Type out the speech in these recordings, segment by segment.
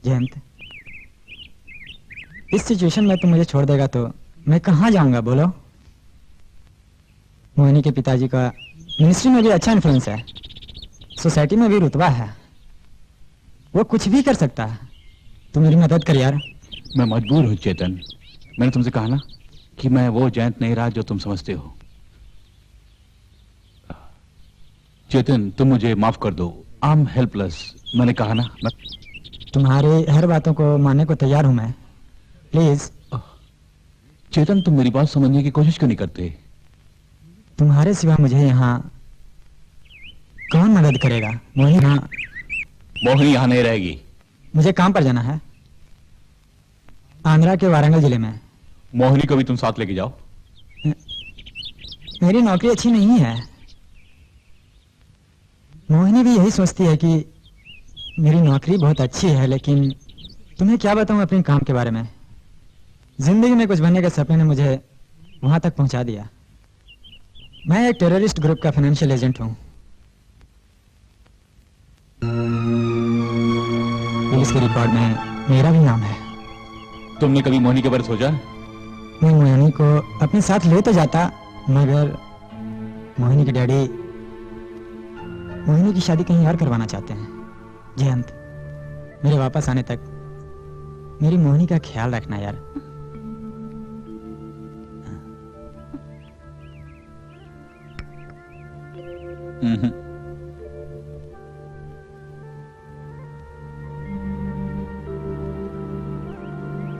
जयंत, इस सिचुएशन में तुम मुझे छोड़ देगा तो मैं कहाँ जाऊंगा बोलो? मोहिनी के पिताजी का मिनिस्ट्री में भी अच्छा इन्फ्लुएंस है, सोसाइटी में भी रुतबा है, वो कुछ भी कर सकता है। तुम मेरी मदद कर यार। मैं मजबूर हूँ चेतन, मैंने तुमसे कहा ना कि मैं वो जयंत नहीं रहा जो तुम समझते हो। चेतन, तुम मुझे माफ कर दो, आई एम हेल्पलेस। मैंने कहा ना मैं तुम्हारी हर बातों को मानने को तैयार हूं मैं, प्लीज। चेतन, तुम मेरी बात समझने की कोशिश क्यों नहीं करते? तुम्हारे सिवा मुझे यहाँ कौन मदद करेगा? मोहिनी यहाँ नहीं रहेगी। मुझे काम पर जाना है, आंध्रा के वारंगल जिले में। मोहिनी को भी तुम साथ लेके जाओ। मेरी नौकरी अच्छी नहीं है। मोहिनी भी यही सोचती है कि मेरी नौकरी बहुत अच्छी है, लेकिन तुम्हें क्या बताऊं अपने काम के बारे में। जिंदगी में कुछ बनने के सपने ने मुझे वहां तक पहुंचा दिया। मैं एक टेररिस्ट ग्रुप का फाइनेंशियल एजेंट हूं। पुलिस के रिकॉर्ड में मेरा भी नाम है। तुमने कभी मोहिनी के बारे में सोचा? मैं मोहिनी को अपने साथ ले तो जाता, मगर मोहिनी के डैडी मोहिनी की शादी कहीं और करवाना चाहते हैं। जयंत, मेरे वापस आने तक मेरी मोहिनी का ख्याल रखना यार।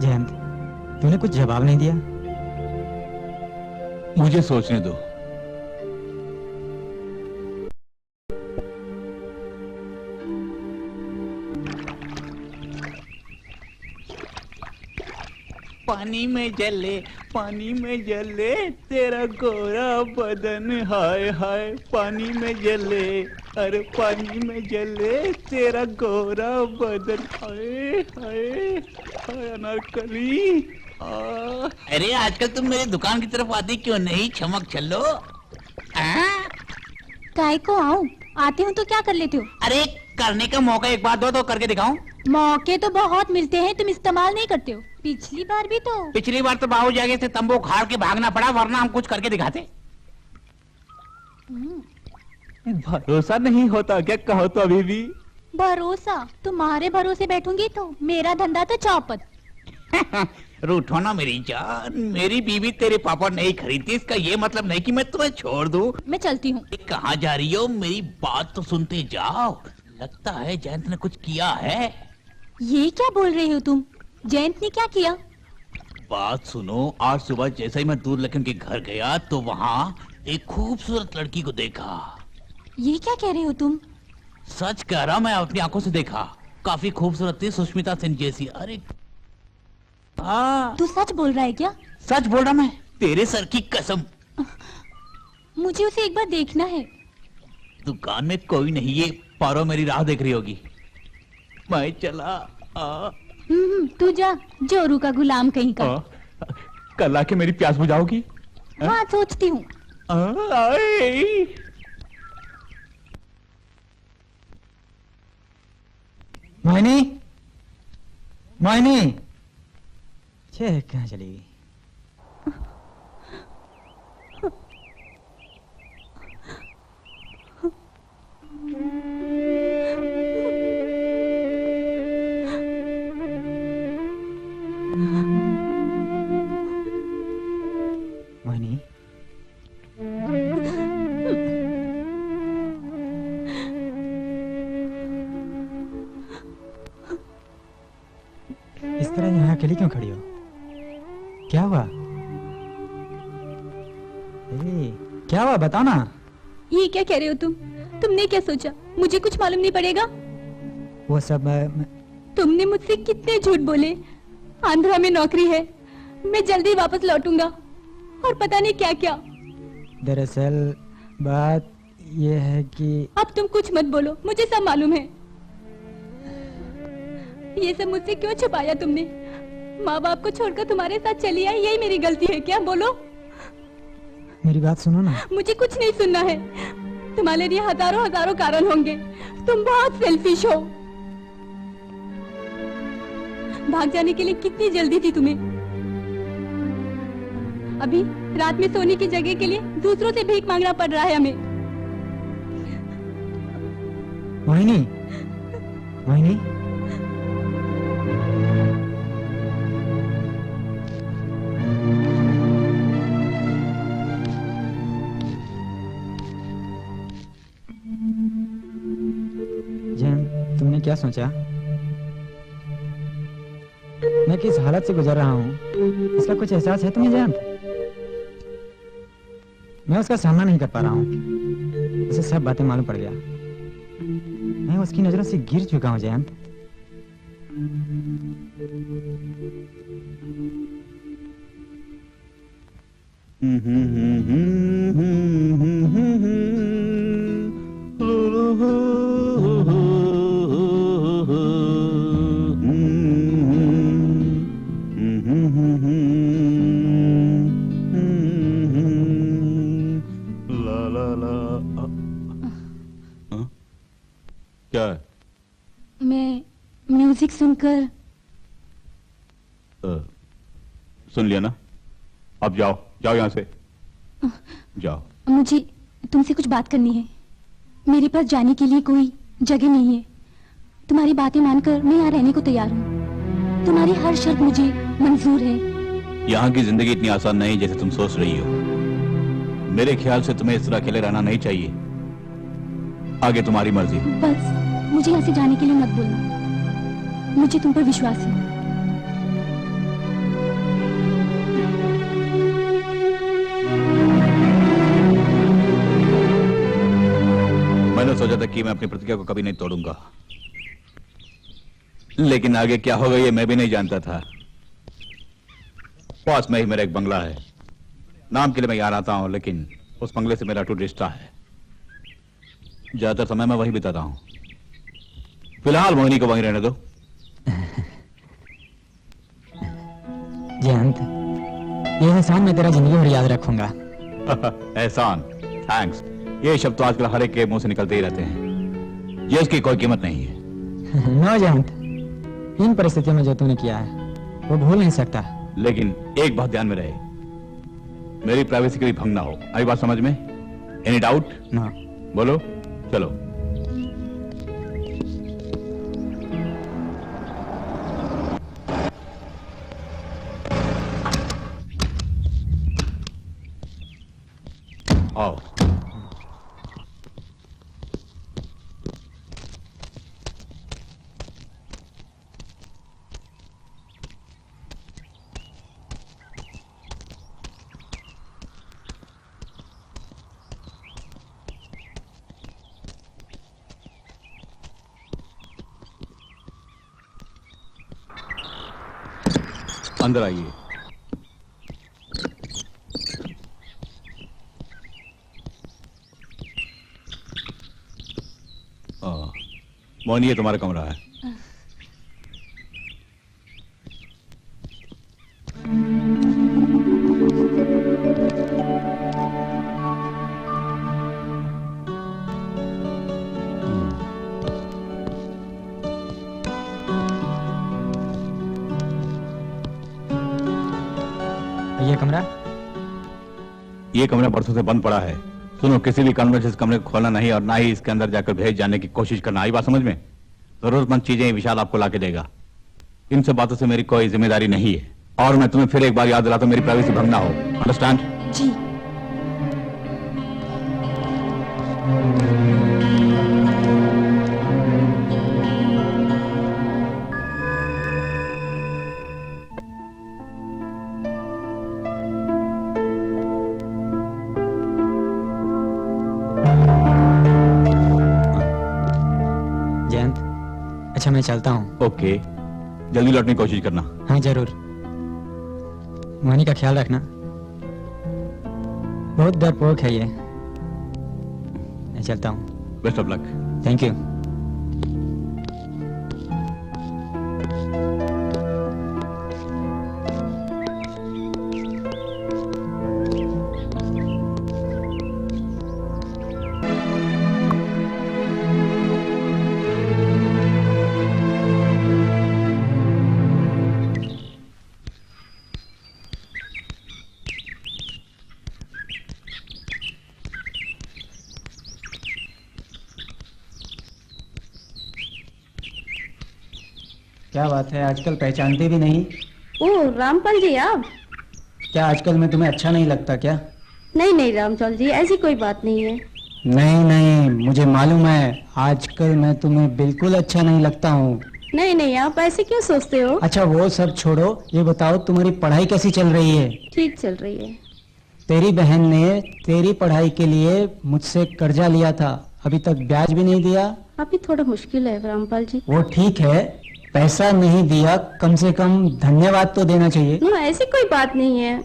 जयंत, तूने कुछ जवाब नहीं दिया। मुझे सोचने दो। पानी में जले तेरा गोरा बदन, हाय हाय पानी में जले, अरे पानी में जले तेरा गोरा बदन, हाय हाय हाय अनारकली। अरे आजकल तुम मेरी दुकान की तरफ आती क्यों नहीं? चमक चलो। काय को आऊं? आती हूँ तो क्या कर लेती हो? अरे करने का मौका एक बार दो तो करके दिखाऊं। मौके तो बहुत मिलते हैं, तुम इस्तेमाल नहीं करते हो। पिछली बार तो बाबू जगह से तंबू खाड़ के भागना पड़ा, वरना हम कुछ करके दिखाते। भरोसा नहीं होता क्या? कहो तो अभी भी। भरोसा? तुम्हारे भरोसे बैठूंगी तो मेरा धंधा तो चौपट। रूठो ना मेरी जान, मेरी बीवी तेरे पापा नहीं खरीदती, इसका ये मतलब नहीं कि मैं तुम्हें छोड़ दूं। मैं चलती हूँ। कहाँ जा रही हो? मेरी बात तो सुनते जाओ। लगता है जयंत ने कुछ किया है। ये क्या बोल रहे हो तुम? जयंत ने क्या किया? बात सुनो, आज सुबह जैसे ही मैं दूर लखन के घर गया तो वहाँ एक खूबसूरत लड़की को देखा। ये क्या कह रहे हो तुम? सच कह रहा, मैं अपनी आंखों से देखा। काफी खूबसूरत थी, सुष्मिता सेन जैसी। अरे तू सच बोल रहा है क्या? सच बोल रहा मैं, तेरे सर की कसम। मुझे उसे एक बार देखना है। दुकान में कोई नहीं, ये पारो मेरी राह देख रही होगी। मैं चला। तू जा, जोरू का गुलाम कहीं का। कल आके मेरी प्यास बुझाओगी? हाँ सोचती हूँ। मोहिनी, मोहिनी, छे कहाँ चली गई? मोहिनी, इस तरह यहाँ अकेली क्यों खड़ी हो? क्या हुआ? क्या हुआ बताओ ना। ये क्या कह रहे हो तुम? तुमने क्या सोचा? मुझे कुछ मालूम नहीं पड़ेगा? वो सब तुमने मुझसे कितने झूठ बोले। आंध्रा में नौकरी है, मैं जल्दी वापस लौटूंगा, और पता नहीं क्या क्या। दरअसल बात ये है कि अब तुम कुछ मत बोलो, मुझे सब मालूम है। ये सब मुझसे क्यों छुपाया तुमने? माँ बाप को छोड़कर तुम्हारे साथ चली आई, यही मेरी गलती है क्या? बोलो। मेरी बात सुनो ना। मुझे कुछ नहीं सुनना है। तुम्हारे लिए हजारों हजारों कारण होंगे। तुम बहुत सेल्फिश हो। भाग जाने के लिए कितनी जल्दी थी तुम्हें। अभी रात में सोने की जगह के लिए दूसरों से भीख मांगना पड़ रहा है हमें। मोहिनी, मोहिनी, जैन, तुमने क्या सोचा? मैं किस हालत से गुजर रहा हूँ इसका कुछ एहसास है तुम्हें जैन? मैं उसका सामना नहीं कर पा रहा हूँ। उसे सब बातें मालूम पड़ गया। मैं उसकी नजरों से गिर चुका हूँ जयंत। क्या है? मैं म्यूजिक सुनकर सुन लिया ना? अब जाओ, जाओ यहाँ से, जाओ। मुझे तुमसे कुछ बात करनी है। मेरे पास जाने के लिए कोई जगह नहीं है। तुम्हारी बातें मानकर मैं यहाँ रहने को तैयार हूँ। तुम्हारी हर शर्त मुझे मंजूर है। यहाँ की जिंदगी इतनी आसान नहीं जैसे तुम सोच रही हो। मेरे ख्याल से तुम्हें इस तरह अकेले रहना नहीं चाहिए। आगे तुम्हारी मर्जी। बस मुझे यहाँ से जाने के लिए मत बोलना। मुझे तुम पर विश्वास है। मैंने सोचा था कि मैं अपनी प्रतिज्ञा को कभी नहीं तोड़ूंगा, लेकिन आगे क्या होगा ये मैं भी नहीं जानता था। पास में ही मेरा एक बंगला है। नाम के लिए मैं यहाँ आता हूँ, लेकिन उस बंगले से मेरा अटूट रिश्ता है। ज्यादातर समय मैं वहीं बिताता हूँ। फिलहाल मोहिनी को वहीं रहने दो। जयंत, ये एहसान मैं तेरा जिंदगी भर याद रखूंगा। एहसान, थैंक्स, ये शब्द तो आजकल हर एक के मुंह से निकलते ही रहते हैं। ये इसकी कोई कीमत नहीं है। नो जयंत, इन परिस्थितियों में जो तूने किया है वो भूल नहीं सकता। लेकिन एक बात ध्यान में रहे, मेरी प्राइवेसी कभी भंग ना हो। आई बात समझ में? Any doubt? नो। बोलो, चलो। आओ। अंदर आइए। मोहनी, ये तुम्हारा कमरा है। ये कमरा? ये कमरा बरसों से बंद पड़ा है। सुनो, किसी भी कारण से इस कमरे को खोलना नहीं और ना ही इसके अंदर जाकर भेज जाने की कोशिश करना। आई बात समझ में? जरूरतमंद चीजें विशाल आपको लाके देगा। इन सब बातों से मेरी कोई जिम्मेदारी नहीं है। और मैं तुम्हें फिर एक बार याद दिलाता हूं, मेरी प्राइवेसी भंग ना हो। अंडरस्टैंड? जी। जयंत, अच्छा मैं चलता हूँ। ओके, जल्दी लौटने की कोशिश करना। हाँ जरूर। मोहिनी का ख्याल रखना। बहुत डरपोक है ये। मैं चलता हूँ। Best of luck. Thank you. क्या बात है, आजकल पहचानते भी नहीं। ओ रामपाल जी आप? क्या आजकल मैं तुम्हें अच्छा नहीं लगता क्या? नहीं नहीं रामपाल जी, ऐसी कोई बात नहीं है। नहीं नहीं, मुझे मालूम है आजकल मैं तुम्हें बिल्कुल अच्छा नहीं लगता हूँ। नहीं नहीं, आप ऐसे क्यों सोचते हो? अच्छा वो सब छोड़ो, ये बताओ तुम्हारी पढ़ाई कैसी चल रही है? ठीक चल रही है। तेरी बहन ने तेरी पढ़ाई के लिए मुझसे कर्जा लिया था, अभी तक ब्याज भी नहीं दिया। अभी थोड़ा मुश्किल है रामपाल जी। वो ठीक है, पैसा नहीं दिया, कम से कम धन्यवाद तो देना चाहिए। नो, ऐसी कोई बात नहीं है।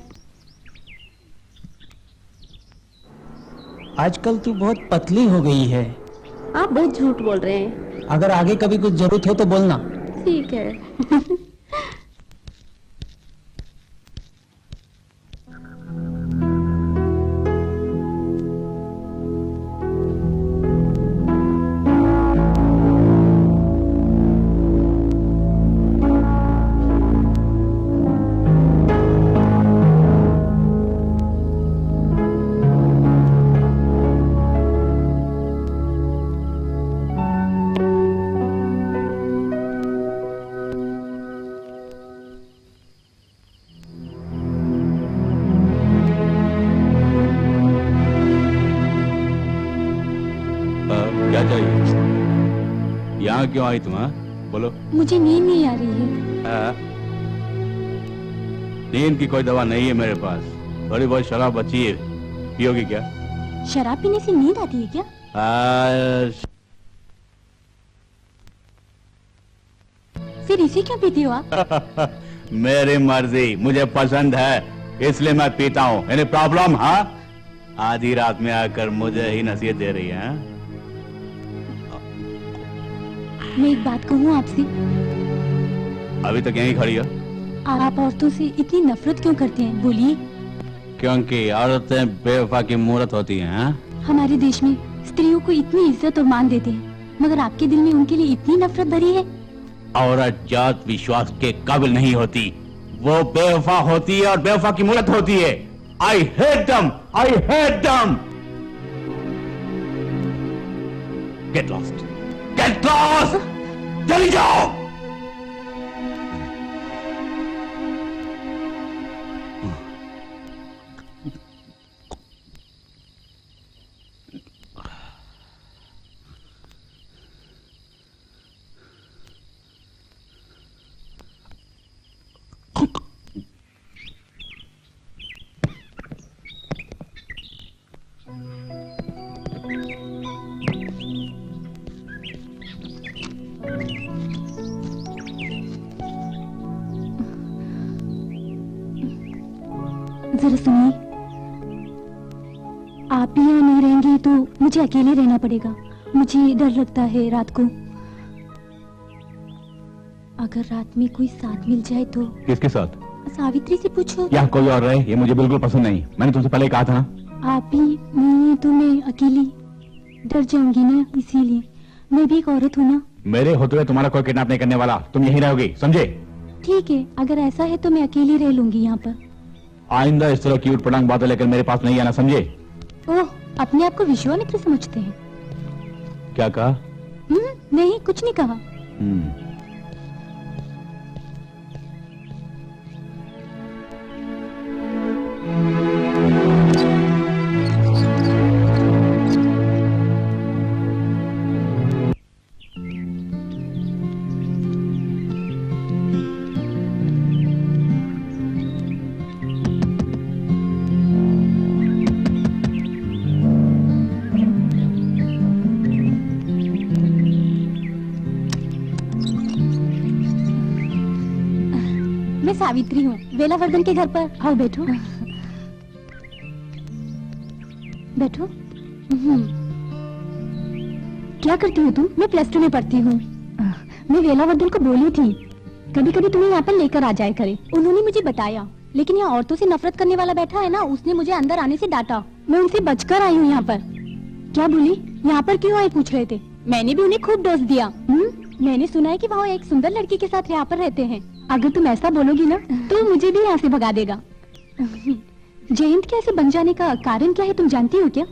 आजकल तू बहुत पतली हो गई है। आप बहुत झूठ बोल रहे हैं। अगर आगे कभी कुछ जरूरत हो तो बोलना। ठीक है। क्या चाहिए? यहाँ क्यों आई तुम? बोलो। मुझे नींद नहीं आ रही है। नींद की कोई दवा नहीं है मेरे पास। थोड़ी बहुत शराब बची है, पियोगी क्या? शराब पीने से नींद आती है क्या? फिर इसे क्यों पीती हो आप? मेरी मर्जी, मुझे पसंद है इसलिए मैं पीता हूँ। Any problem? हाँ, आधी रात में आकर मुझे ही नसीहत दे रही है। मैं एक बात कहूँ आपसे? अभी तक यहीं खड़ी हो? आप औरतों से इतनी नफरत क्यों करते हैं, बोलिए। क्योंकि औरतें बेवफा की मूरत होती हैं। हमारे देश में स्त्रियों को इतनी इज्जत और मान देते हैं, मगर आपके दिल में उनके लिए इतनी नफरत भरी है। औरत जात विश्वास के काबिल नहीं होती, वो बेवफा होती है और बेवफा की मूरत होती है। आई हेट दम, आई हेट दम। गेट लॉस्ट, गेट लॉस्ट, चली जाओ। जरा सुनिए, आप भी यहाँ नहीं रहेंगे तो मुझे अकेले रहना पड़ेगा। मुझे डर लगता है रात को। अगर रात में कोई साथ मिल जाए तो। किसके साथ? सावित्री से पूछो। यहाँ कोई और रहे, ये मुझे बिल्कुल पसंद नहीं। मैंने तुमसे पहले कहा था ना। आप भी नहीं है तो मैं अकेली डर जाऊंगी ना, इसीलिए। मैं भी एक औरत हूँ ना। मेरे होते हुए तुम्हारा कोई किडनैप नहीं करने वाला। तुम यहीं रहोगी, समझे? ठीक है, अगर ऐसा है तो मैं अकेली रह लूंगी यहाँ पर। आइंदा इस तरह की उटपटांग बातें लेकर मेरे पास नहीं आना, समझे? ओह, अपने आप को विश्वामित्र समझते हैं। क्या कहा? नहीं, कुछ नहीं कहा। मैं सावित्री हूँ, वेलावर्धन के घर पर। आओ बैठो। बैठो। क्या करती हो तुम? मैं +2 में पढ़ती हूँ। मैं वेलावर्धन को बोली थी कभी कभी तुम्हें यहाँ पर लेकर आ जाया करे। उन्होंने मुझे बताया, लेकिन यहाँ औरतों से नफरत करने वाला बैठा है ना, उसने मुझे अंदर आने से डांटा। मैं उनसे बचकर आई हूँ यहाँ पर। क्या बोली? यहाँ पर क्यों आए पूछ रहे थे। मैंने भी उन्हें खूब डोज दिया। मैंने सुना है कि वहाँ एक सुंदर लड़की के साथ यहाँ पर रहते हैं। अगर तुम ऐसा बोलोगी ना तो मुझे भी यहाँ से भगा देगा। जयंत के ऐसे बन जाने का कारण क्या है तुम जानती हो क्या?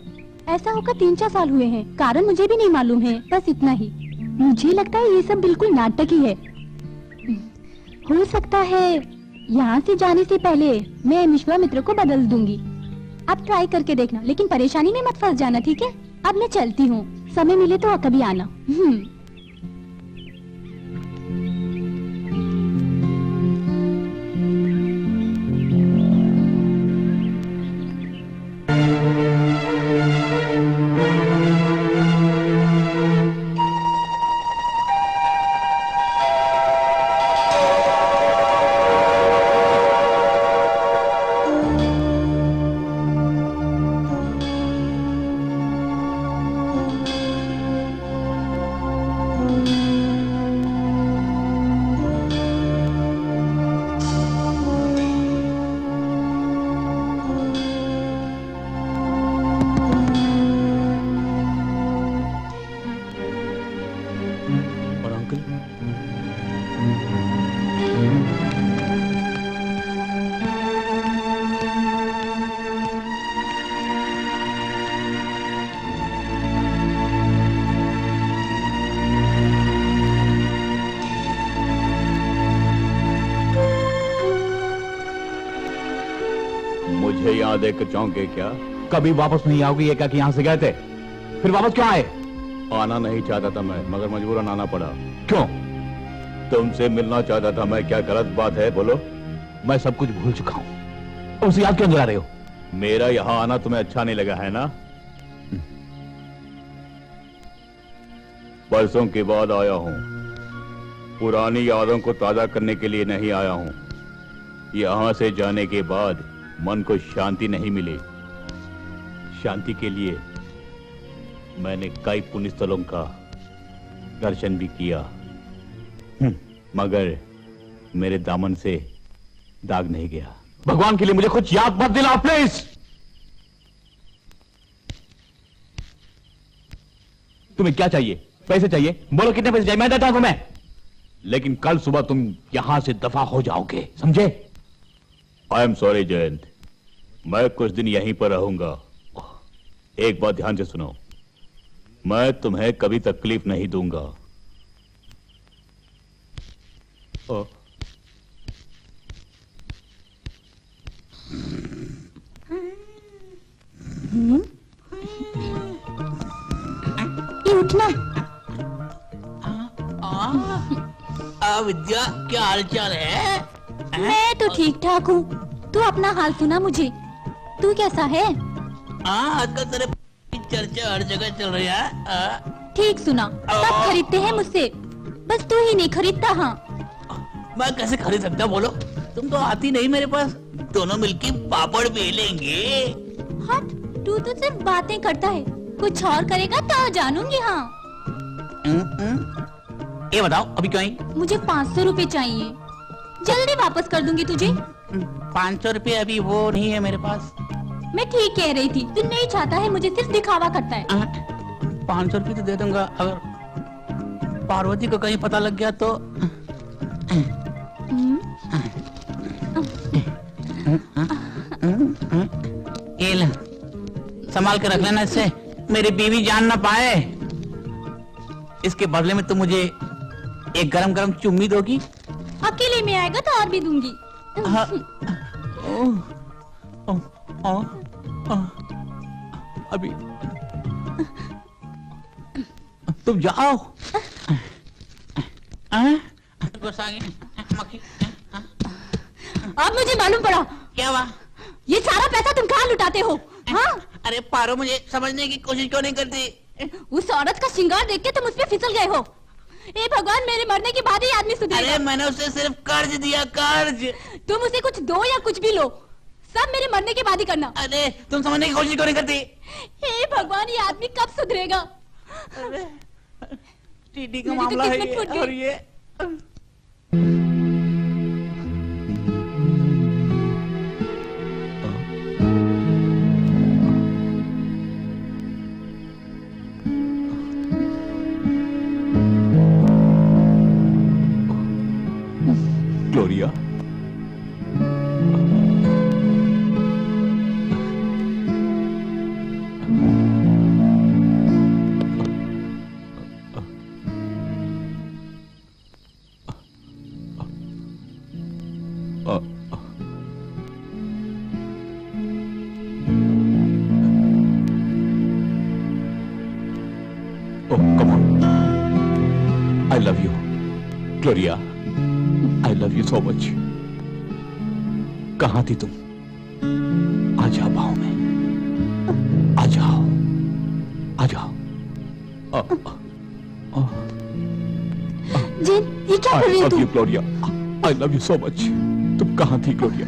ऐसा होकर 3-4 साल हुए हैं, कारण मुझे भी नहीं मालूम है, बस इतना ही। मुझे लगता है ये सब बिल्कुल नाटक ही है। हो सकता है यहाँ से जाने से पहले मैं विश्वामित्र को बदल दूंगी। अब ट्राई करके देखना, लेकिन परेशानी में मत फंस जाना, ठीक है? अब मैं चलती हूँ, समय मिले तो कभी आना। मुझे यहाँ देख कर चौंके क्या? कभी वापस नहीं आओगी, ये क्या कि यहाँ से गए थे, फिर वापस क्यों आए? आना नहीं चाहता था मैं, मगर मजबूरन आना पड़ा। क्यों? तुमसे मिलना चाहता था मैं। क्या गलत बात है? बोलो। मैं सब कुछ भूल चुका हूँ, उसे याद क्यों दिला रहे हो? मेरा यहाँ आना तुम्हें अच्छा नहीं लगा है ना? बरसों के बाद आया हूँ, पुरानी यादों को ताजा करने के लिए नहीं आया हूँ। यहाँ से जाने के बाद मन को शांति नहीं मिली। शांति के लिए मैंने कई पुण्य स्थलों का दर्शन भी किया, मगर मेरे दामन से दाग नहीं गया। भगवान के लिए मुझे कुछ याद मत दिलाओ प्लीज। तुम्हें क्या चाहिए? पैसे चाहिए? बोलो कितने पैसे चाहिए, मैं देता हूं तुम्हें। लेकिन कल सुबह तुम यहां से दफा हो जाओगे, समझे? आई एम सॉरी जयंत, मैं कुछ दिन यहीं पर रहूंगा। एक बात ध्यान से सुनो, मैं तुम्हें कभी तकलीफ नहीं दूंगा। ये उठना। विद्या, क्या हालचाल है? मैं तो ठीक ठाक हूँ, तू अपना हाल सुना मुझे। तू कैसा है? आजकल तेरे चर्चा हर जगह चल रही है। ठीक सुना, सब खरीदते हैं मुझसे, बस तू ही नहीं खरीदता। हाँ, मैं कैसे खरीद सकता, बोलो? तुम तो आती नहीं मेरे पास, दोनों मिलके पापड़ बेलेंगे। हट, तू तो सिर्फ बातें करता है, कुछ और करेगा तो जानूंगी। हाँ, ये बताओ अभी क्यों आई? मुझे 500 रुपए चाहिए, जल्दी वापस कर दूंगी तुझे। 500 रुपए अभी वो नहीं है मेरे पास। मैं ठीक कह रही थी, तू नहीं चाहता है, मुझे सिर्फ दिखावा करता है। 500 रुपए तो दे दूंगा, अगर पार्वती को कहीं पता लग गया तो। ये ले, संभाल के रख लेना, इससे मेरी बीवी जान ना पाए। इसके बदले में तुम मुझे एक गरम गरम चुम्मी दोगी? अकेले में आएगा तो और भी दूंगी। अभी तुम जाओ। अब मुझे मालूम पड़ा। क्या हुआ? ये सारा पैसा तुम कहाँ लुटाते हो? हाँ? अरे पारो, मुझे समझने की कोशिश क्यों नहीं करती? उस औरत का श्रृंगार देख के तुम उसमें फिसल गए हो। ए भगवान, मेरे मरने के बाद ही आदमी सुधरेगा। अरे मैंने उसे सिर्फ कर्ज दिया, कर्ज। तुम उसे कुछ दो या कुछ भी लो, सब मेरे मरने के बाद ही करना। अरे तुम समझने की कोशिश क्यों नहीं करती? हे भगवान, ये आदमी कब सुधरेगा? टीटी का मेरी तो मामला है किस्मत ये, फूट गई। और ये Gloria, love you Gloria, I love you so much. कहां थी तुम? आ जाओ बाहों में, आ जाओ, आ जाओ। जेन, ये क्या कर रही है I love तुम? you, Gloria. I love you so much. तुम कहां थी ग्लोरिया?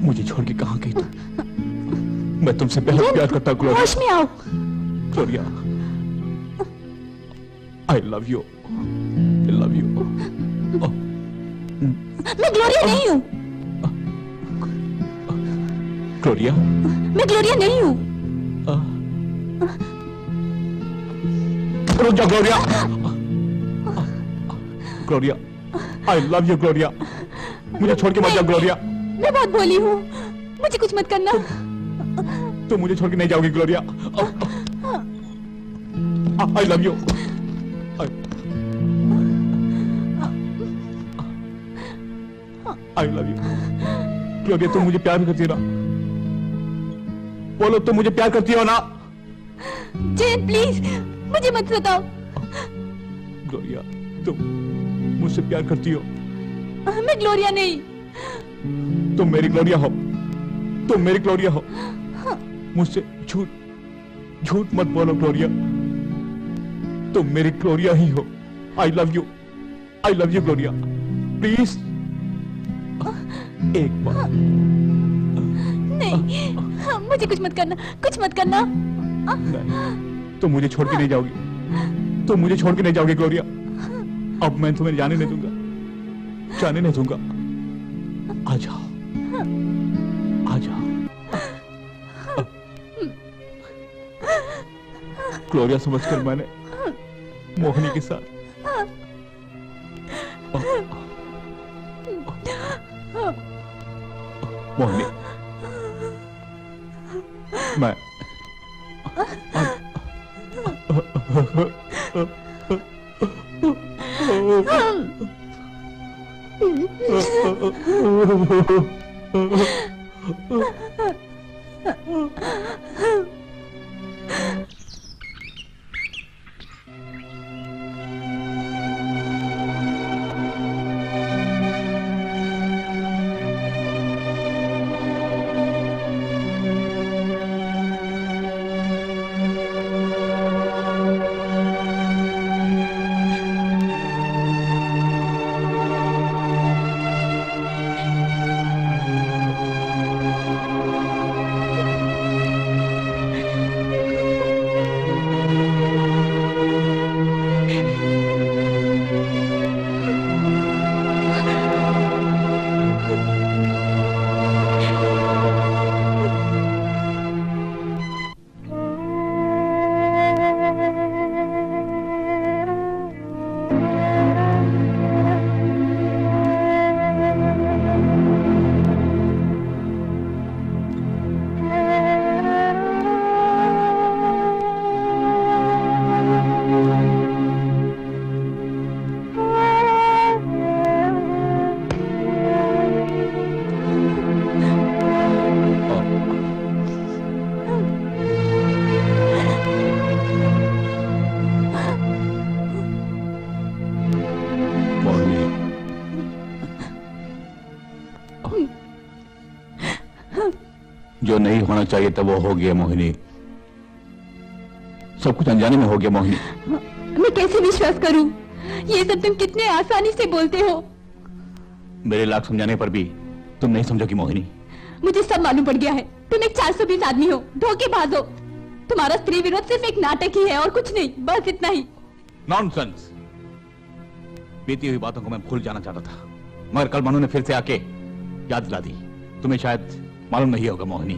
मुझे छोड़ के कहां गई तुम? मैं तुमसे बहुत प्यार करता हूं ग्लोरिया। होश में आओ। Gloria, I love you. I love you. मैं ग्लोरिया नहीं हूँ। ग्लोरिया, मैं ग्लोरिया नहीं हूँ। रुक जाओ Gloria. Gloria, I love you Gloria. मुझे छोड़ के मत जाओ ग्लोरिया। मैं बहुत भोली हूँ, मुझे कुछ मत करना। तुम मुझे छोड़ के नहीं जाओगी Gloria. I love you. I love you. Gloria, तुम मुझे प्यार भी करती हो ना? बोलो, तुम मुझे प्यार करती हो ना? जेन प्लीज मुझे मत बताओ। ग्लोरिया, तुम मुझसे प्यार करती हो? मैं ग्लोरिया नहीं। तुम मेरी ग्लोरिया हो, तुम मेरी ग्लोरिया हो। मुझसे झूठ मत बोलो ग्लोरिया, तुम मेरी ग्लोरिया ही हो। I love you Gloria, please एक बार। नहीं, मुझे कुछ मत करना, कुछ मत करना। नहीं, तुम मुझे छोड़ के नहीं जाओगी, तुम मुझे छोड़ के नहीं जाओगी ग्लोरिया। अब मैं तुम्हें जाने नहीं दूंगा, जाने नहीं दूंगा। आ जाओ, आ जाओ। ग्लोरिया, समझकर मैंने मोहिनी के साथ मोहिनी, मैं जो नहीं होना चाहिए था वो हो गया मोहिनी, सब कुछ अनजाने में हो गया मोहिनी। मैं कैसे विश्वास करूं? ये सब तुम कितने आसानी से बोलते हो। मेरे लाख समझाने पर भी तुम नहीं समझोगी मोहिनी। मुझे सब मालूम पड़ गया है। तुम एक 420 आदमी हो, धोखेबाज हो। तुम्हारा स्त्री विरोध सिर्फ एक नाटक ही है और कुछ नहीं, बस इतना ही। नॉनसेंस। बीती हुई बातों को मैं भूल जाना चाहता था, मगर कल मनु ने फिर से आके याद दिला दी। तुम्हें शायद मालूम नहीं होगा मोहिनी,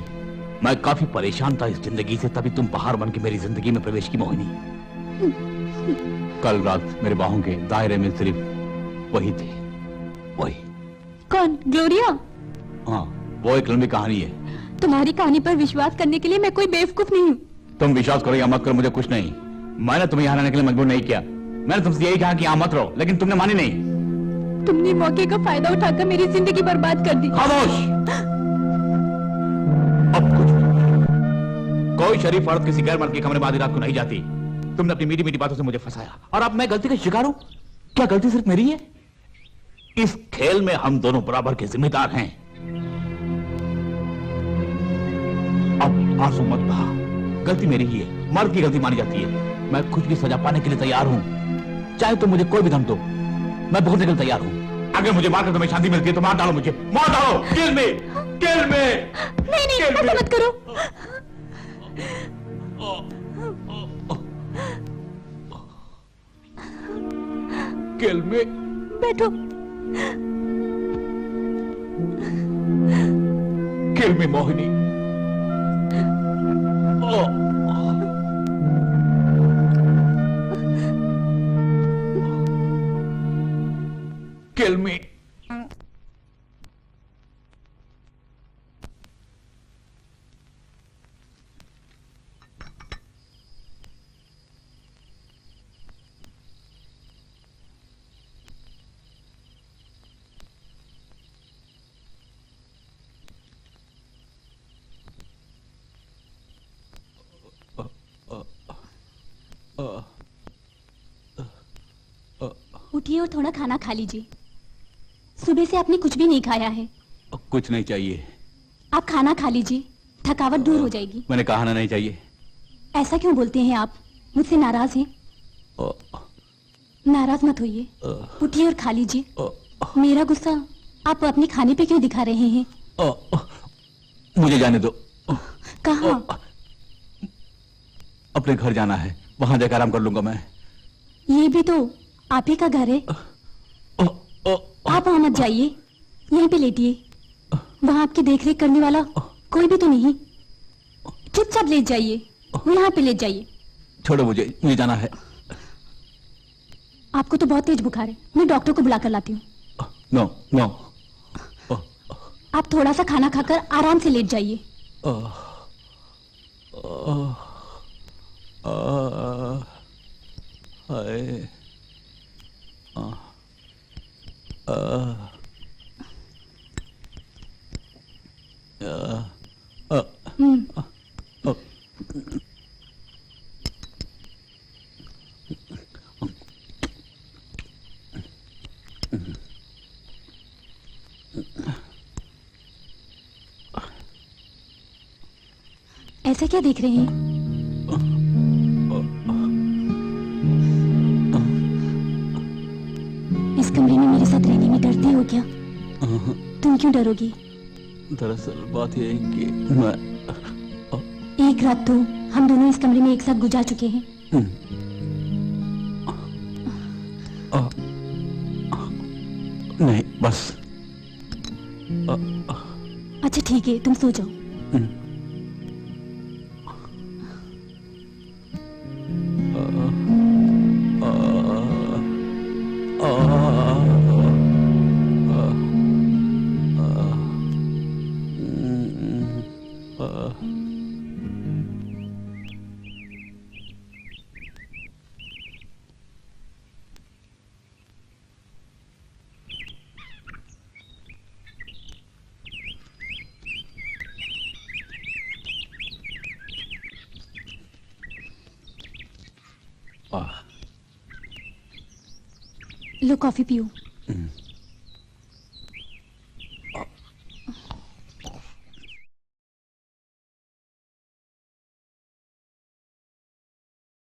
मैं काफी परेशान था इस जिंदगी से, तभी तुम पहाड़ बन के मेरी जिंदगी में प्रवेश की मोहिनी। कल रात मेरे बाहों के दायरे में सिर्फ वही थे, वही। कौन? ग्लोरिया? हाँ, वो एक लंबी कहानी है। तुम्हारी कहानी पर विश्वास करने के लिए मैं कोई बेवकूफ नहीं हूँ। तुम विश्वास करो या मत करो, मुझे कुछ नहीं। मैंने तुम्हें यहाँ रहने के लिए मजबूर नहीं किया। मैंने तुमसे यही कहा कि यहाँ मत रहो, लेकिन तुमने मानी नहीं। तुमने मौके का फायदा उठाकर मेरी जिंदगी बर्बाद कर दी। खामोश। अब कुछ कोई शरीफ औरत किसी गैर मर्द के कमरे में आधी रात को नहीं जाती। तुमने अपनी मीठी मीठी बातों से मुझे फंसाया और अब मैं गलती का शिकार हूं। क्या गलती सिर्फ मेरी है? इस खेल में हम दोनों बराबर के जिम्मेदार हैं। अब आंसू मत बहा, गलती मेरी ही है, मर्द की गलती मानी जाती है। मैं कुछ भी सजा पाने के लिए तैयार हूं, चाहे तुम मुझे कोई भी दम दो, मैं भुगतने के लिए तैयार हूं। अगर मुझे मारकर तुम्हें शांति मिलती है तो मार डालो मुझे, मार डालो, किल में, किल में। नहीं नहीं, ऐसा मत करो। किल में। बैठो। किल में मोहिनी। किल में। उठिए और थोड़ा खाना खा लीजिए। सुबह से आपने कुछ भी नहीं खाया है। कुछ नहीं चाहिए। आप खाना खा लीजिए, थकावट दूर हो जाएगी। मैंने कहा ना नहीं चाहिए। ऐसा क्यों बोलते हैं आप? मुझसे नाराज हैं? नाराज मत होइए, उठिए और खा लीजिए। मेरा गुस्सा आप अपने खाने पे क्यों दिखा रहे हैं? मुझे जाने दो। कहाँ? अपने घर जाना है, वहां जाकर आराम कर लूंगा मैं। ये भी तो आप ही का घर है। आप वहां मत जाइए, यहीं पे लेटिए। वहां आपकी देखरेख करने वाला कोई भी तो नहीं। चुपचाप लेट जाइए, यहाँ पे लेट जाइए। छोड़ो मुझे, मुझे जाना है। आपको तो बहुत तेज बुखार है, मैं डॉक्टर को बुला कर लाती हूँ। No no. आप थोड़ा सा खाना खाकर आराम से लेट जाइए। ऐसे क्या देख रहे हैं? इस कमरे में मेरे साथ रहने में डरते हो क्या? तुम क्यों डरोगी? दरअसल बात यह है कि मैं एक रात तो हम दोनों इस कमरे में एक साथ गुजार चुके हैं। नहीं, बस। अच्छा ठीक है, तुम सो जाओ। लो कॉफी पियो।